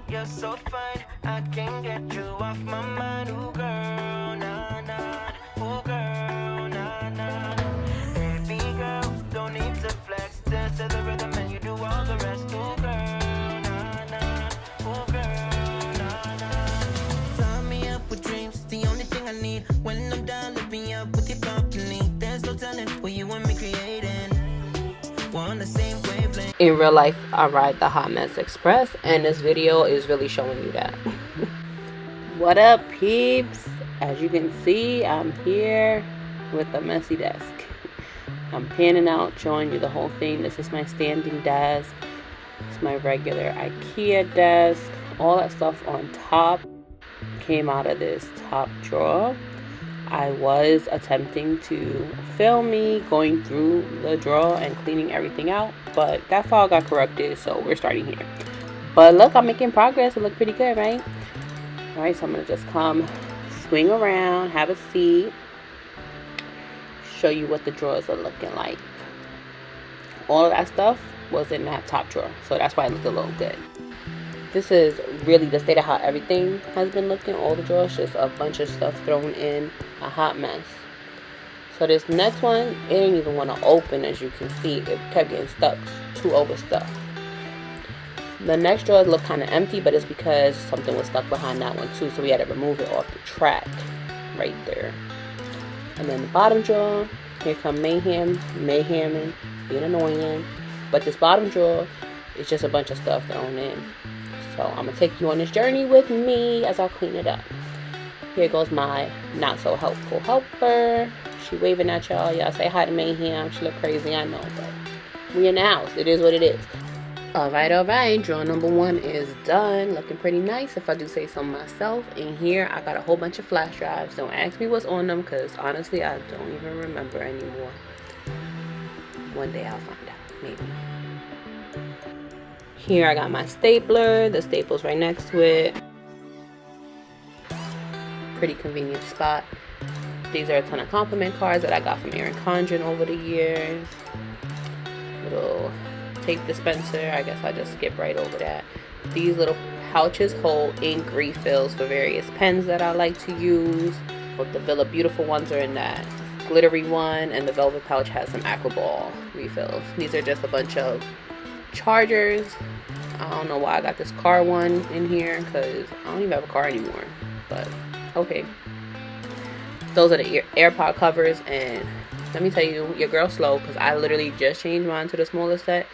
You're so fine, I can't get you off my mind. Ooh, girl, nah, nah. Ooh, girl, nah, nah. Baby girl, don't need to flex. Dance to the rhythm and you do all the rest. Ooh, girl, nah, nah. Ooh, girl, nah, nah. Fly me up with dreams, it's the only thing I need. When I'm down, lift me up with your company. There's no telling what you and me creating. We're on the same wavelength. In real life, I ride the Hot Mess Express, and this video is really showing you that. What up, peeps? As you can see, I'm here with a messy desk. I'm panning out, showing you the whole thing. This is my standing desk. It's my regular Ikea desk. All that stuff on top came out of this top drawer. I was attempting to film me going through the drawer and cleaning everything out, but that file got corrupted, so we're starting here. But look, I'm making progress. It looked pretty good, right? All right, so I'm gonna just come swing around, have a seat, show you what the drawers are looking like. All of that stuff was in that top drawer, so that's why it looked a little good. This is really the state of how everything has been looking. All the drawers, just a bunch of stuff thrown in, a hot mess. So this next one, it didn't even want to open. As you can see, it kept getting stuck, too overstuffed. The next drawer looked kind of empty, but it's because something was stuck behind that one too, so we had to remove it off the track right there. And then the bottom drawer, here come mayhamming, being annoying. But this bottom drawer is just a bunch of stuff thrown in. So I'm gonna take you on this journey with me as I clean it up. Here goes my not so helpful helper. She waving at y'all. Y'all say hi to Mayhem. She look crazy, I know, but we in the house. It is what it is. Alright. Drawer number 1 is done. Looking pretty nice, if I do say so myself. In here, I got a whole bunch of flash drives. Don't ask me what's on them, because honestly, I don't even remember anymore. One day I'll find out, maybe. Here I got my stapler. The staple's right next to it. Pretty convenient spot. These are a ton of compliment cards that I got from Erin Condren over the years. Little tape dispenser. I guess I just skip right over that. These little pouches hold ink refills for various pens that I like to use. Both the Villa Beautiful ones are in that glittery one, and the velvet pouch has some Aquaball refills. These are just a bunch of chargers. I don't know why I got this car one in here, because I don't even have a car anymore, but okay. Those are the AirPod covers, and let me tell you, your girl's slow, because I literally just changed mine to the smallest set,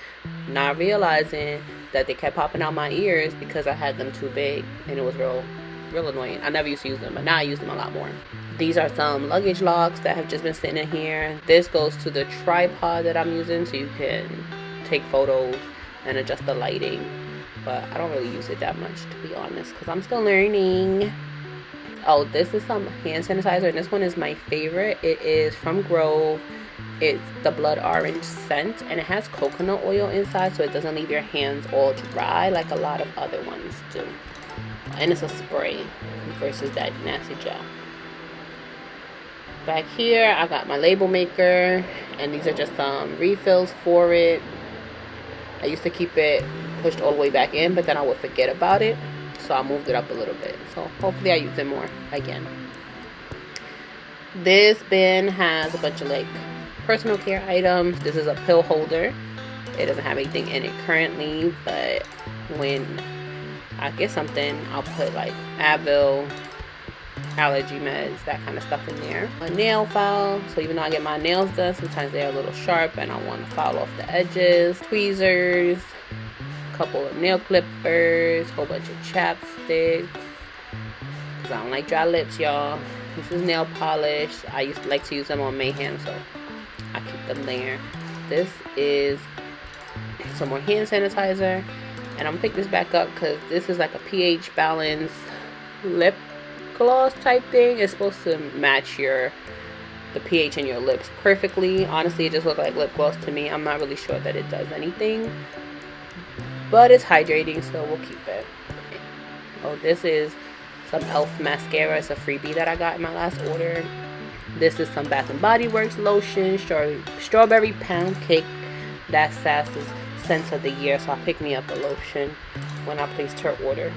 not realizing that they kept popping out my ears because I had them too big, and it was real annoying. I never used to use them, but now I use them a lot more. These are some luggage locks that have just been sitting in here. This goes to the tripod that I'm using, so you can take photos and adjust the lighting, but I don't really use it that much, to be honest, because I'm still learning. Oh, this is some hand sanitizer, and this one is my favorite. It is from Grove. It's the blood orange scent, and it has coconut oil inside, so it doesn't leave your hands all dry like a lot of other ones do. And it's a spray versus that nasty gel. Back here, I got my label maker, and these are just some refills for it. I used to keep it pushed all the way back in, but then I would forget about it, so I moved it up a little bit. So hopefully I use it more again. This bin has a bunch of like personal care items. This is a pill holder. It doesn't have anything in it currently, but when I get something, I'll put like Advil, allergy meds, that kind of stuff in there. A nail file, so even though I get my nails done, sometimes they're a little sharp and I want to file off the edges. Tweezers, a couple of nail clippers, whole bunch of chapsticks, because I don't like dry lips, y'all. This is nail polish. I used to like to use them on Mayhem, so I keep them there. This is some more hand sanitizer, and I'm gonna pick this back up because this is like a pH balance lip gloss type thing. It's supposed to match the pH in your lips perfectly. Honestly, it just looks like lip gloss to me. I'm not really sure that it does anything, but it's hydrating, so we'll keep it. Oh, this is some e.l.f. mascara. It's a freebie that I got in my last order. This is some Bath and Body Works lotion, strawberry pound cake. That's scents of the year, so I picked me up a lotion when I placed her order.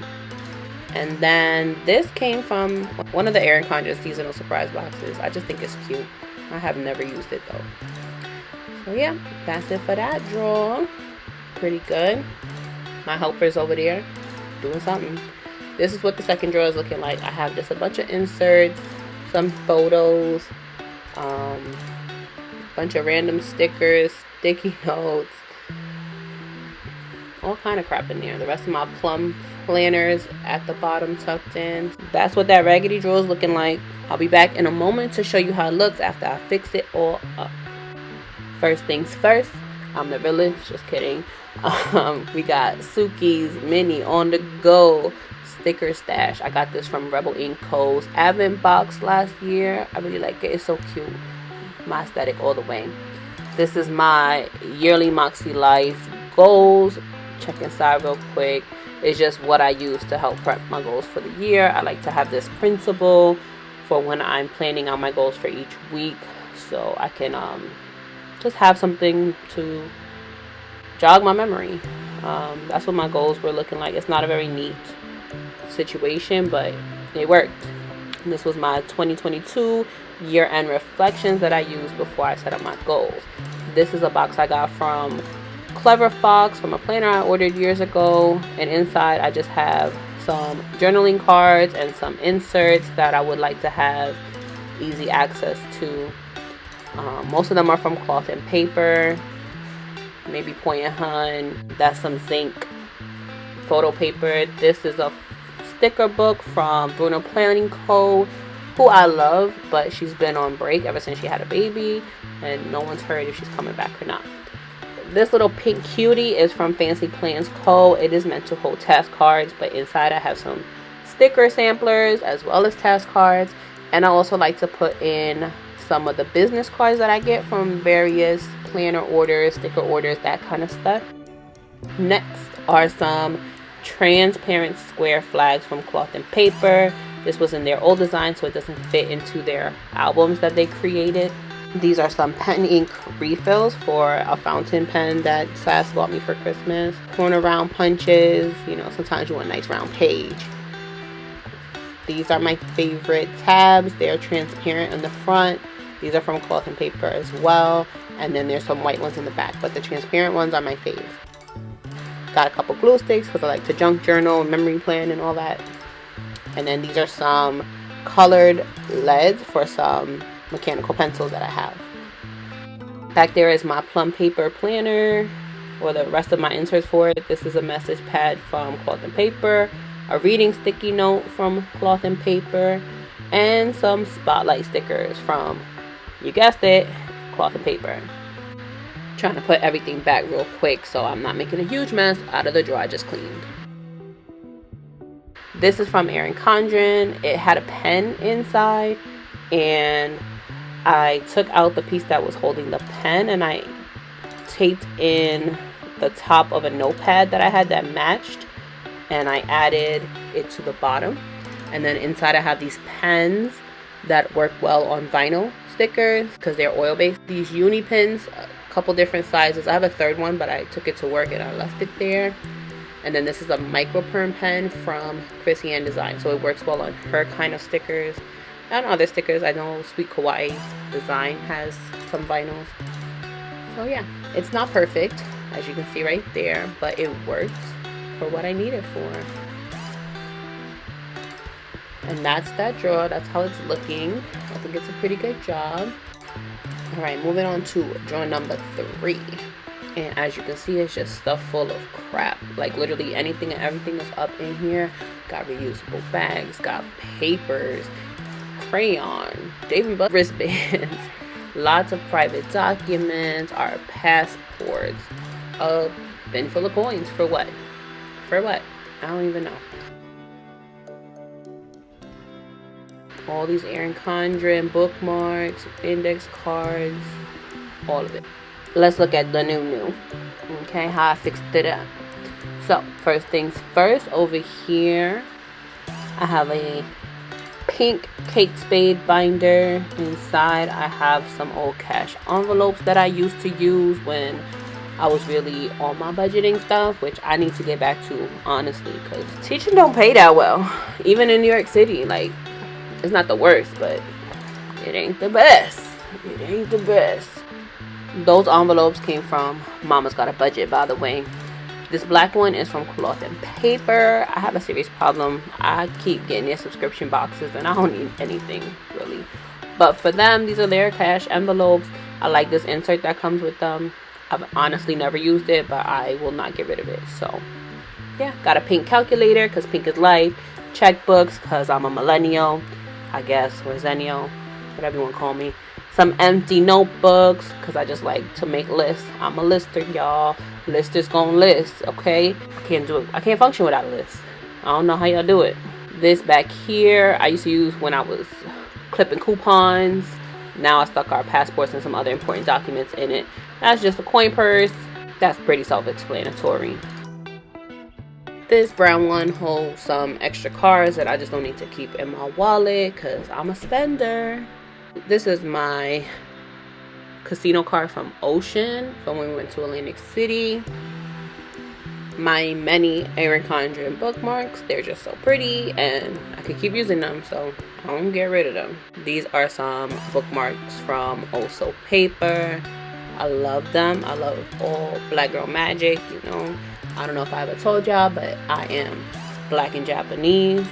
And then this came from one of the Erin Condren seasonal surprise boxes. I just think it's cute. I have never used it though. So yeah, that's it for that drawer. Pretty good. My helper's over there doing something. This is what the second drawer is looking like. I have just a bunch of inserts, some photos, bunch of random stickers, sticky notes, all kind of crap in there. The rest of my plum planners at the bottom tucked in. That's what that raggedy drawer is looking like. I'll be back in a moment to show you how it looks after I fix it all up. First things first, I'm the village, just kidding. We got Suki's mini on the go sticker stash. I got this from Rebel Ink Co.'s Advent box last year. I really like it. It's so cute. My aesthetic all the way. This is my yearly Moxie Life goals. Check inside real quick. It's just what I use to help prep my goals for the year. I like to have this printable for when I'm planning out my goals for each week, so I can just have something to jog my memory. That's what my goals were looking like. It's not a very neat situation, but it worked. This was my 2022 year-end reflections that I used before I set up my goals. This is a box I got from Clever Fox from a planner I ordered years ago, and inside I just have some journaling cards and some inserts that I would like to have easy access to. Most of them are from cloth and paper, maybe Point and Hun. That's some zinc photo paper. This is a sticker book from Bruno Planning Co., who I love, but she's been on break ever since she had a baby, and no one's heard if she's coming back or not. This little pink cutie is from Fancy Plans Co. It is meant to hold task cards, but inside I have some sticker samplers as well as task cards, and I also like to put in some of the business cards that I get from various planner orders, sticker orders, that kind of stuff. Next are some transparent square flags from Cloth and Paper. This was in their old design, so it doesn't fit into their albums that they created. These are some pen ink refills for a fountain pen that Sass bought me for Christmas. Corner round punches, you know, sometimes you want a nice round page. These are my favorite tabs. They're transparent on the front. These are from Cloth and Paper as well. And then there's some white ones in the back, but the transparent ones are my faves. Got a couple glue sticks because I like to junk journal, memory plan, and all that. And then these are some colored leads for some mechanical pencils that I have. Back there is my plum paper planner, or the rest of my inserts for it. This is a message pad from Cloth and Paper, a reading sticky note from Cloth and Paper, and some spotlight stickers from, you guessed it, Cloth and Paper. Trying to put everything back real quick so I'm not making a huge mess out of the drawer I just cleaned. This is from Erin Condren. It had a pen inside, and I took out the piece that was holding the pen and I taped in the top of a notepad that I had that matched, and I added it to the bottom. And then inside I have these pens that work well on vinyl stickers because they're oil based. These uni pens, a couple different sizes. I have a third one, but I took it to work and I left it there. And then this is a micro perm pen from Chrissy Ann Design, so it works well on her kind of stickers and other stickers. I know Sweet Kawaii Design has some vinyls. So yeah, it's not perfect, as you can see right there, but it works for what I need it for. And that's that drawer. That's how it's looking. I think it's a pretty good job. All right, moving on to drawer number 3. And as you can see, it's just stuff full of crap. Like literally anything and everything is up in here. Got reusable bags, got papers, crayon, Dave & Buster's wristbands, lots of private documents, our passports, a bin full of coins. For what? For what? I don't even know. All these Erin Condren bookmarks, index cards, all of it. Let's look at the new. Okay, how I fixed it up. So, first things first, over here, I have a pink Kate Spade binder. Inside, I have some old cash envelopes that I used to use when I was really on my budgeting stuff, which I need to get back to, honestly, because teaching don't pay that well. Even in New York City, like, it's not the worst, but it ain't the best. It ain't the best. Those envelopes came from Mama's Got a Budget, by the way. This black one is from Cloth and Paper. I have a serious problem. I keep getting their subscription boxes and I don't need anything, really. But for them, these are their cash envelopes. I like this insert that comes with them. I've honestly never used it, but I will not get rid of it. So, yeah. Got a pink calculator, because pink is life. Checkbooks, because I'm a millennial, I guess, or zennial, whatever you want to call me. Some empty notebooks, because I just like to make lists. I'm a lister, y'all. Listers gonna list, okay? I can't do it. I can't function without a list. I don't know how y'all do it. This back here, I used to use when I was clipping coupons. Now I stuck our passports and some other important documents in it. That's just a coin purse. That's pretty self-explanatory. This brown one holds some extra cards that I just don't need to keep in my wallet because I'm a spender. This is my casino card from Ocean from when we went to Atlantic City. My many Erin Condren bookmarks. They're just so pretty and I could keep using them, so I don't get rid of them. These are some bookmarks from Also Paper. I love them. I love all Black Girl Magic, you know. I don't know if I ever told y'all, but I am Black and Japanese.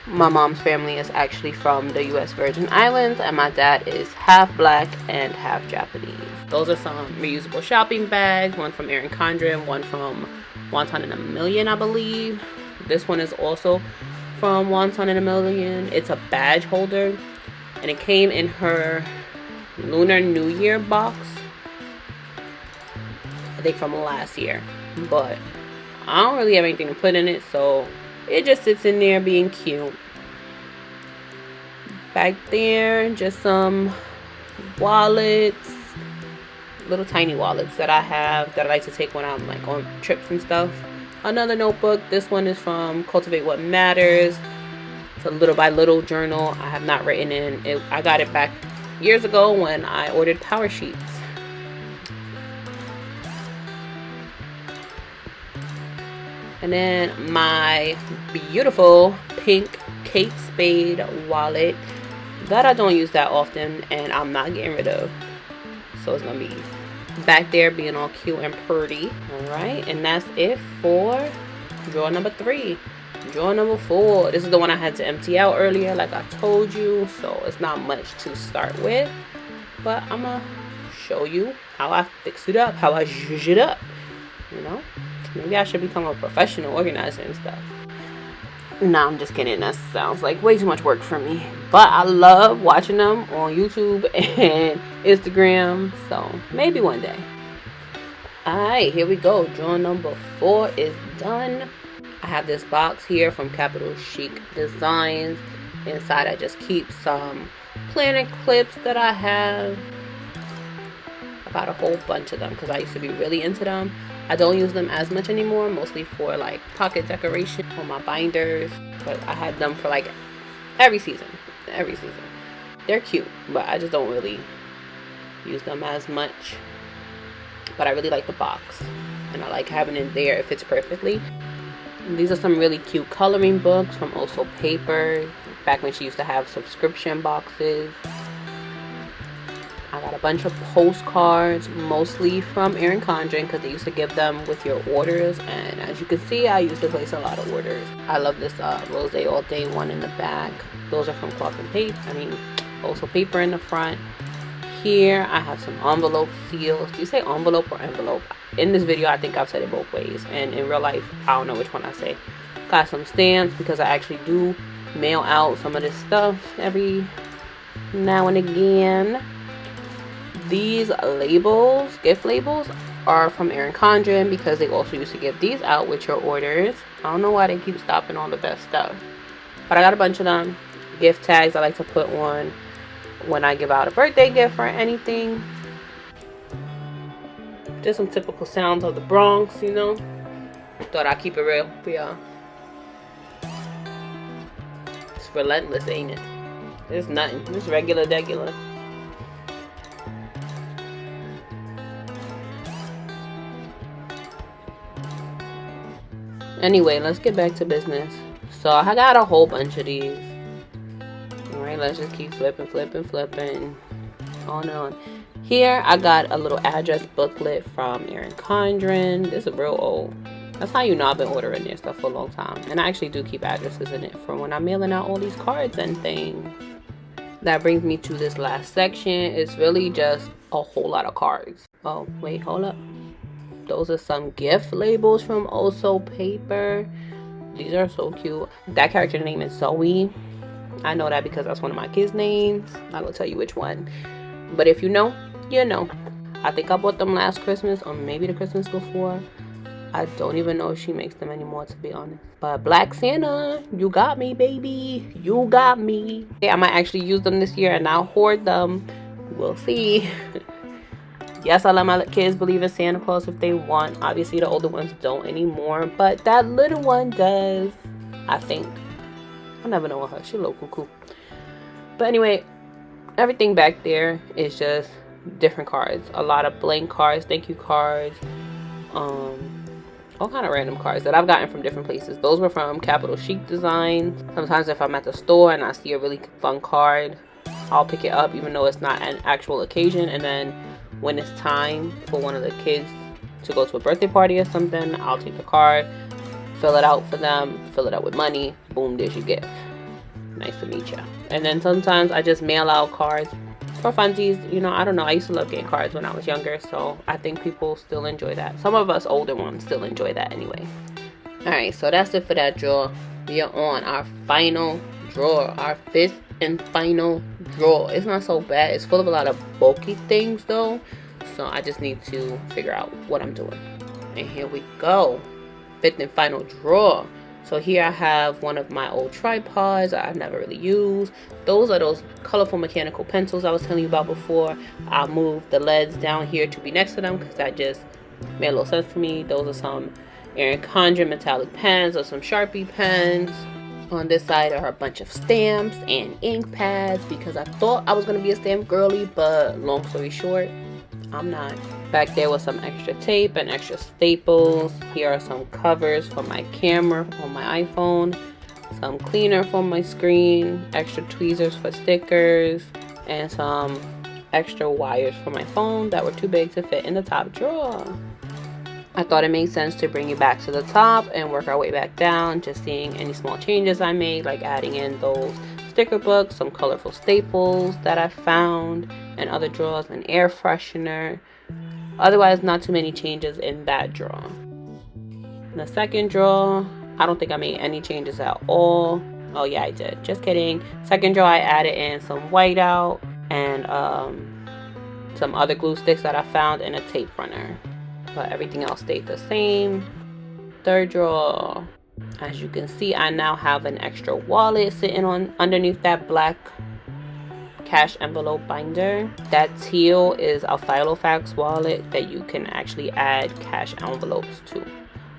My mom's family is actually from the U.S. Virgin Islands, and my dad is half Black and half Japanese. Those are some reusable shopping bags, one from Erin Condren, one from Wonton and a Million, I believe. This one is also from Wonton and a Million. It's a badge holder, and it came in her Lunar New Year box, I think from last year, but I don't really have anything to put in it, so it just sits in there being cute. Back there, just some wallets, little tiny wallets that I have that I like to take when I'm like on trips and stuff. Another notebook. This one is from Cultivate What Matters. It's a little by little journal. I have not written in it. I got it back years ago when I ordered power sheets. And then my beautiful pink Kate Spade wallet that I don't use that often and I'm not getting rid of. So it's going to be back there being all cute and pretty. Alright, and that's it for drawer number 3. Drawer number 4. This is the one I had to empty out earlier like I told you. So it's not much to start with. But I'm going to show you how I fix it up, how I zhuzh it up. You know? Maybe I should become a professional organizer and stuff. Nah, I'm just kidding. That sounds like way too much work for me. But I love watching them on YouTube and Instagram. So maybe one day. Alright, here we go. Drawer number 4 is done. I have this box here from Capital Chic Designs. Inside I just keep some planner clips that I have. I got a whole bunch of them because I used to be really into them. I don't use them as much anymore, mostly for like pocket decoration on my binders. But I had them for like every season. They're cute, but I just don't really use them as much. But I really like the box, and I like having it there. It fits perfectly. And these are some really cute coloring books from Also Paper, back when she used to have subscription boxes. I got a bunch of postcards, mostly from Erin Condren, because they used to give them with your orders. And as you can see, I used to place a lot of orders. I love this Rose All Day one in the back. Those are from Cloth and Paper. Also Paper in the front. Here, I have some envelope seals. Do you say envelope or envelope? In this video, I think I've said it both ways. And in real life, I don't know which one I say. Got some stamps, because I actually do mail out some of this stuff every now and again. These labels, gift labels, are from Erin Condren because they also used to give these out with your orders. I don't know why they keep stopping all the best stuff. But I got a bunch of them. Gift tags I like to put on when I give out a birthday gift or anything. Just some typical sounds of the Bronx, you know. Thought I'd keep it real for y'all. It's relentless, ain't it? It's nothing. It's regular degular. Anyway, let's get back to business. So I got a whole bunch of these. Alright, let's just keep flipping on and on. Here I got a little address booklet from Erin Condren. This is real old. That's how you know I've been ordering their stuff for a long time. And I actually do keep addresses in it for when I'm mailing out all these cards and things. That brings me to this last section. It's really just a whole lot of cards. Oh, wait, hold up. Those are some gift labels from Also Paper. These are so cute. That character name is Zoe. I know that because that's one of my kids' names. I'm not gonna tell you which one. But if you know, you know. I think I bought them last Christmas or maybe the Christmas before. I don't even know if she makes them anymore, to be honest. But Black Santa, you got me, baby. You got me. Yeah, I might actually use them this year and I'll hoard them. We'll see. Yes, I let my kids believe in Santa Claus if they want. Obviously, the older ones don't anymore. But that little one does, I think. I never know her. She's a little cuckoo. But anyway, everything back there is just different cards. A lot of blank cards, thank you cards. All kind of random cards that I've gotten from different places. Those were from Capital Chic Designs. Sometimes if I'm at the store and I see a really fun card, I'll pick it up even though it's not an actual occasion. And then when it's time for one of the kids to go to a birthday party or something, I'll take the card, fill it out for them, fill it out with money. Boom, there's your gift. Nice to meet you. And then sometimes I just mail out cards for funsies. You know, I don't know. I used to love getting cards when I was younger, so I think people still enjoy that. Some of us older ones still enjoy that anyway. Alright, so that's it for that drawer. We are on our final drawer, our fifth and final drawer. It's not so bad. It's full of a lot of bulky things though, so I just need to figure out what I'm doing. And here we go. Fifth and final drawer. So here I have one of my old tripods I've never really used. Those are those colorful mechanical pencils I was telling you about before. I'll move the leads down here to be next to them because that just made a little sense to me. Those are some Erin Condren metallic pens or some Sharpie pens. On this side are a bunch of stamps and ink pads because I thought I was going to be a stamp girly, but long story short, I'm not. Back there was some extra tape and extra staples. Here are some covers for my camera on my iPhone, some cleaner for my screen, extra tweezers for stickers, and some extra wires for my phone that were too big to fit in the top drawer. I thought it made sense to bring it back to the top and work our way back down, just seeing any small changes I made, like adding in those sticker books, some colorful staples that I found, and other drawers, an air freshener. Otherwise, not too many changes in that drawer. In the second drawer, I don't think I made any changes at all. Oh yeah, I did. Just kidding. Second drawer, I added in some whiteout and some other glue sticks that I found in a tape runner. But everything else stayed the same. Third drawer, as you can see, I now have an extra wallet sitting on underneath that black cash envelope binder. That teal is a Filofax wallet that you can actually add cash envelopes to.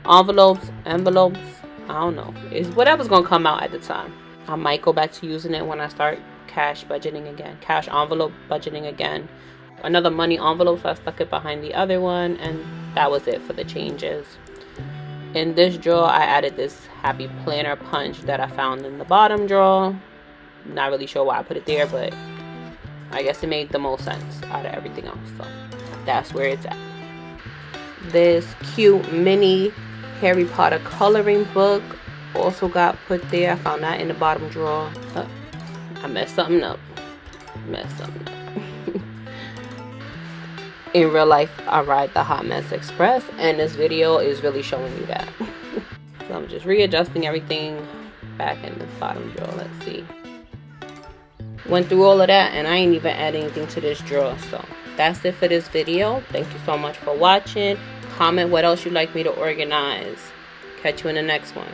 Envelopes, I don't know. It's whatever's gonna come out at the time. I might go back to using it when I start cash budgeting again. Cash envelope budgeting again. Another money envelope, so I stuck it behind the other one, and that was it for the changes. In this drawer, I added this happy planner punch that I found in the bottom drawer. Not really sure why I put it there, but I guess it made the most sense out of everything else, so that's where it's at. This cute mini Harry Potter coloring book also got put there. I found that in the bottom drawer. I messed something up. In real life, I ride the Hot Mess Express, and this video is really showing you that. So I'm just readjusting everything back in the bottom drawer. Let's see. Went through all of that, and I ain't even add anything to this drawer. So that's it for this video. Thank you so much for watching. Comment what else you'd like me to organize. Catch you in the next one.